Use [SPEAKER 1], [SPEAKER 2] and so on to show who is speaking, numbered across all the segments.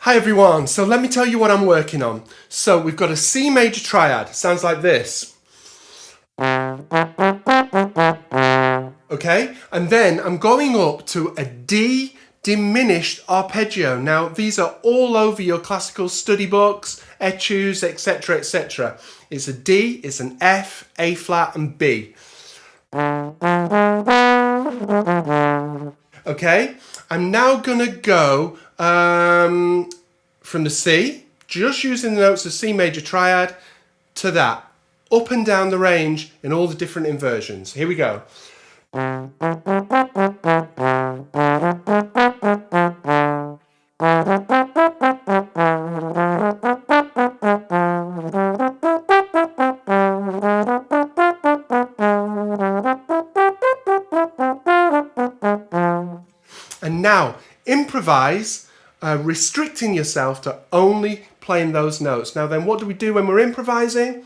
[SPEAKER 1] Hi everyone, so let me tell you what I'm working on. So we've got a C major triad, sounds like this. Okay, and then I'm going up to a D diminished arpeggio. Now these are all over your classical study books, etudes, etc, etc. It's a D, it's an F, A flat and B. Okay, I'm now gonna go from the C, just using the notes of C major triad, to that, up and down the range in all the different inversions. Here we go. And now, improvise, restricting yourself to only playing those notes. Now then, what do we do when we're improvising?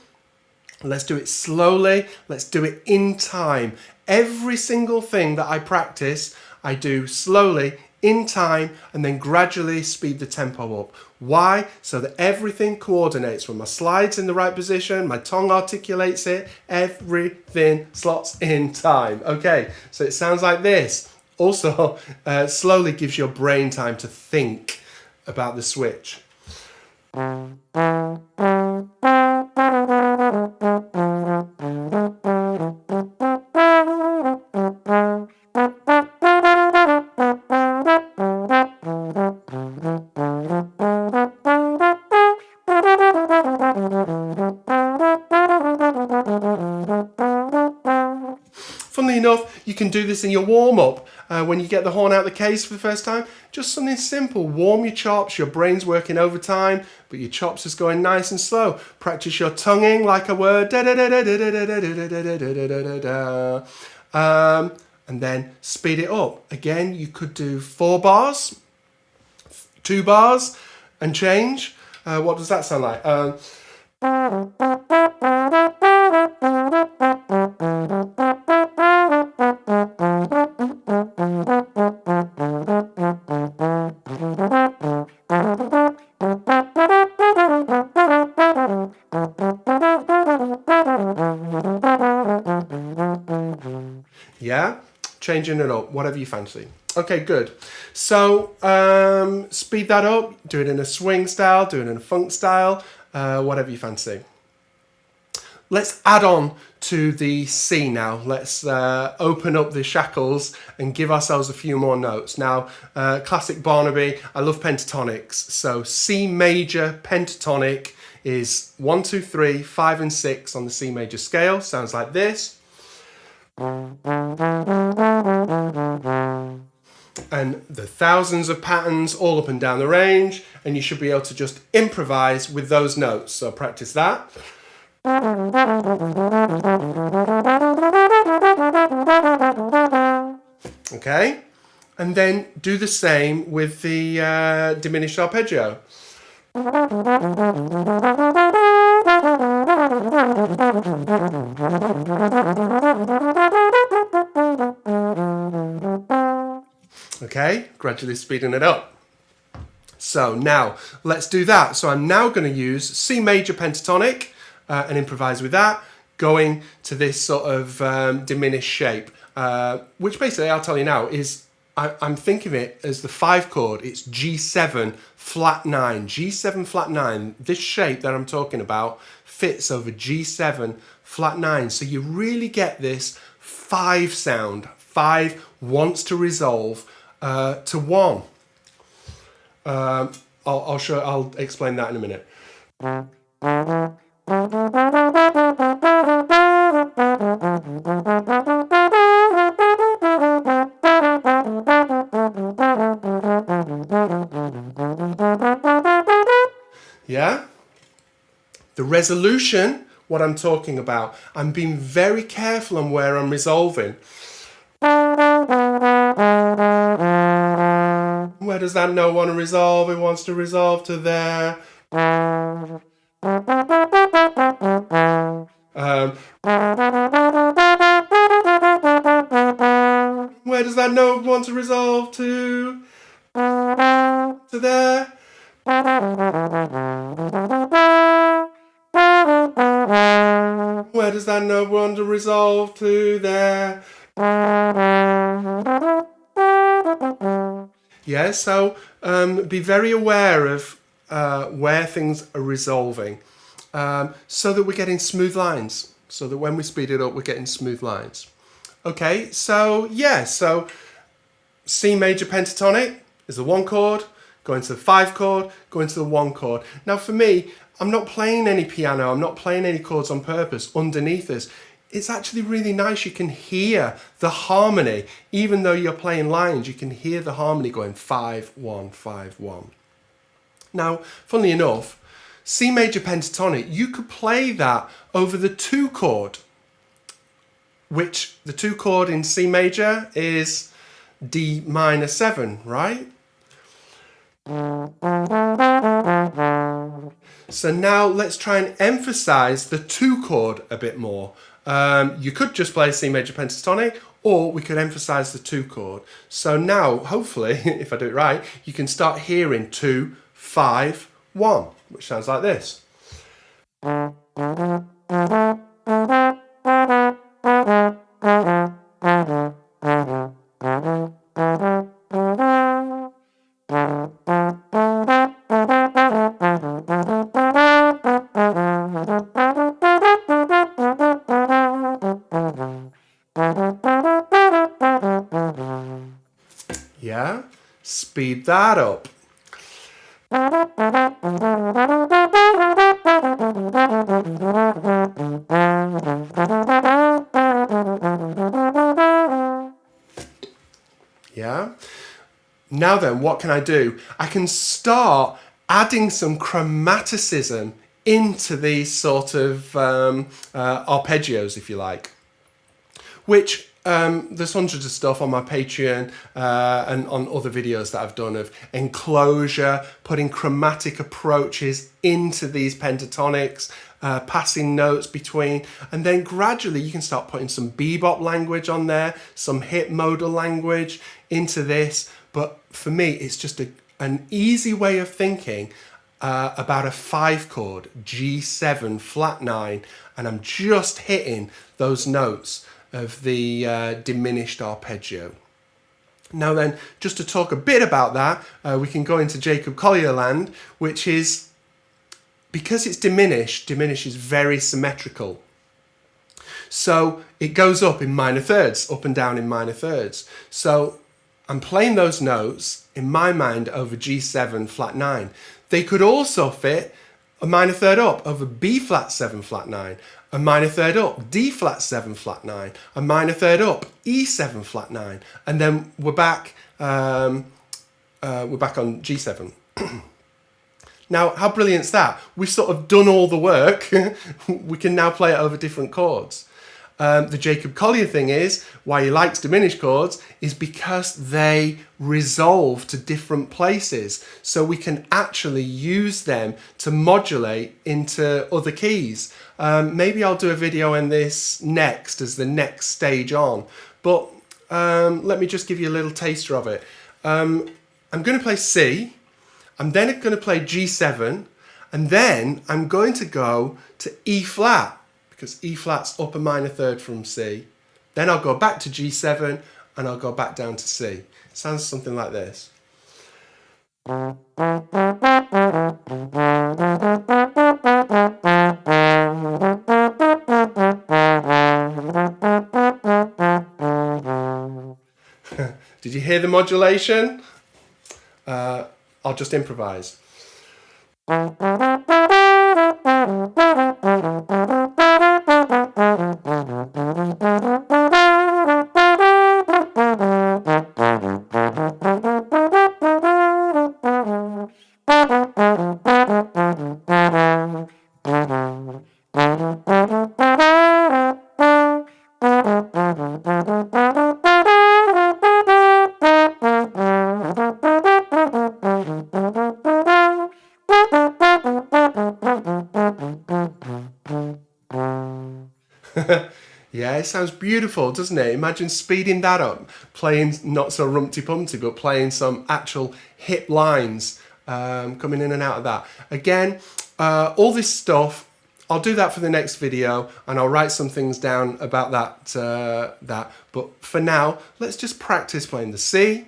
[SPEAKER 1] Let's do it slowly, let's do it in time. Every single thing that I practice, I do slowly, in time, and then gradually speed the tempo up. Why? So that everything coordinates. When my slide's in the right position, my tongue articulates it, everything slots in time. Okay, so it sounds like this. Also, slowly gives your brain time to think about the switch. Funnily enough, you can do this in your warm-up when you get the horn out the case for the first time. Just something simple. Warm your chops, your brain's working overtime, but your chops is going nice and slow. Practice your tonguing like a word. And then speed it up. Again, you could do 4 bars, 2 bars, and change. What does that sound like? Yeah, changing it up, whatever you fancy. Okay, good. So speed that up, do it in a swing style, do it in a funk style, whatever you fancy. Let's add on to the C now. Let's open up the shackles and give ourselves a few more notes. Now, classic Barnaby, I love pentatonics. So C major pentatonic is 1, 2, 3, 5 and 6 on the C major scale. Sounds like this. And the thousands of patterns all up and down the range, and you should be able to just improvise with those notes. So practice that. Okay, and then do the same with the diminished arpeggio. Okay, gradually speeding it up. So now let's do that. So I'm now going to use C major pentatonic and improvise with that, going to this sort of diminished shape, which basically I'll tell you now is I'm thinking of it as the 5 chord. It's G7 flat 9. G7 flat 9. This shape that I'm talking about fits over G7 flat 9. So you really get this 5 sound. 5 wants to resolve to 1. I'll explain that in a minute. Yeah? The resolution, what I'm talking about, I'm being very careful on where I'm resolving. Where does that note want to resolve? It wants to resolve to there. Where does that note want to resolve to? To there. Where does that note want to resolve to? There. Yeah, so be very aware of where things are resolving so that we're getting smooth lines. So that when we speed it up, we're getting smooth lines. Okay, so yeah, so C major pentatonic is the 1 chord, going to the 5 chord, going to the 1 chord. Now for me, I'm not playing any piano, I'm not playing any chords on purpose underneath this. It's actually really nice. You can hear the harmony. Even though you're playing lines, you can hear the harmony going 5, 1, 5, 1. Now, funnily enough, C major pentatonic, you could play that over the 2 chord, which the 2 chord in C major is D minor 7, right? So now let's try and emphasize the 2 chord a bit more. You could just play C major pentatonic, or we could emphasize the 2 chord. So now, hopefully, if I do it right, you can start hearing 2, 5, 1, which sounds like this. Yeah, speed that up. Yeah. Now then, what can I do? I can start adding some chromaticism into these sort of arpeggios, if you like, which there's hundreds of stuff on my Patreon and on other videos that I've done of enclosure, putting chromatic approaches into these pentatonics, passing notes between, and then gradually you can start putting some bebop language on there, some hip modal language into this. But for me, it's just an easy way of thinking about a 5 chord, G7 flat 9, and I'm just hitting those notes of the diminished arpeggio. Now then, just to talk a bit about that, we can go into Jacob Collier land, which is, because it's diminished is very symmetrical. So it goes up in minor thirds, up and down in minor thirds. So I'm playing those notes in my mind over G7 flat 9. They could also fit a minor third up over B flat 7 flat 9, a minor third up D flat 7 flat 9, a minor third up E7 flat 9, and then we're back on G7. Now, how brilliant's that? We've sort of done all the work. We can now play it over different chords. The Jacob Collier thing is, why he likes diminished chords, is because they resolve to different places. So we can actually use them to modulate into other keys. Maybe I'll do a video on this next, as the next stage on. But let me just give you a little taster of it. I'm going to play C. I'm then going to play G7. And then I'm going to go to E flat, because E flat's up a minor third from C. Then I'll go back to G7 and I'll go back down to C. Sounds something like this. Did you hear the modulation? I'll just improvise. Yeah, it sounds beautiful, doesn't it? Imagine speeding that up, playing not so rumpty-pumpty, but playing some actual hip lines coming in and out of that. Again, all this stuff, I'll do that for the next video, and I'll write some things down about that. But for now, let's just practice playing the C,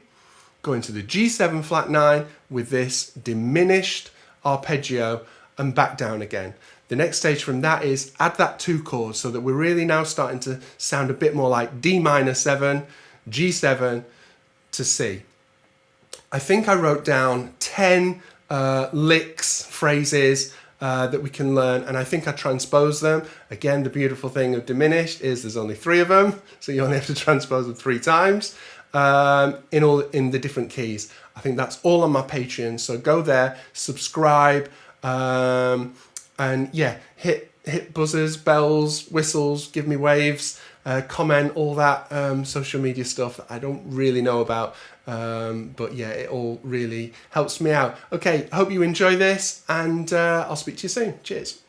[SPEAKER 1] going to the G7 flat 9 with this diminished arpeggio, and back down again. The next stage from that is add that 2 chord, so that we're really now starting to sound a bit more like D-7, G7 to C. I think I wrote down 10 licks, phrases that we can learn, and I think I transposed them. Again, the beautiful thing of diminished is there's only 3 of them, so you only have to transpose them 3 times in the different keys. I think that's all on my Patreon, so go there, subscribe, and yeah, hit buzzers, bells, whistles, give me waves, comment, all that social media stuff that I don't really know about, but yeah, it all really helps me out. Okay, hope you enjoy this, and I'll speak to you soon. Cheers.